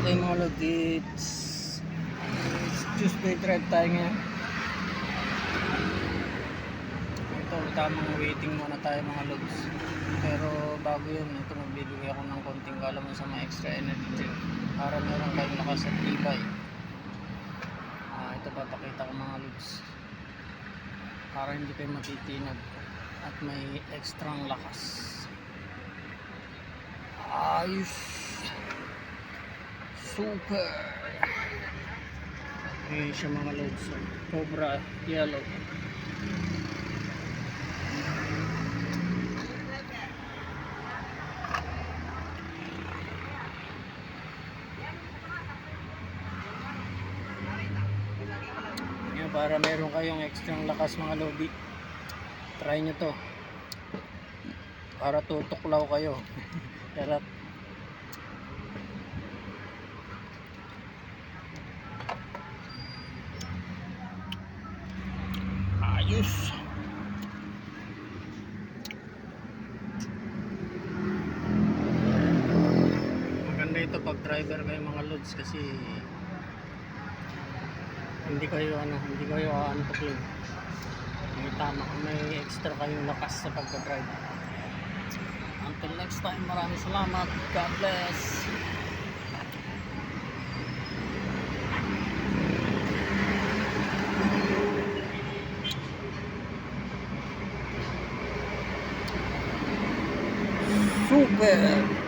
Okay mga lod, it's Tuesday drive tayo ngayon. Ito, tamang waiting muna tayo mga lods. Pero bago yun, ito magbibigay ako ng konting kalaman sa mga extra energy drink para meron kayong lakas at tibay. Ito papakita ko mga lods para hindi kayo matitinag at may extrang lakas. Ayos, super. Ayan siya mga lods, Cobra Yellow. Yan, para meron kayong extrang lakas mga lodi, try nyo to para tutuklaw kayo. Pero ayos. Maganda ito pag driver kayo mga lods kasi hindi kayo aantukin. May tama, may extra kayong lakas sa pagka-drive. Until next time, maraming salamat. God bless. Super.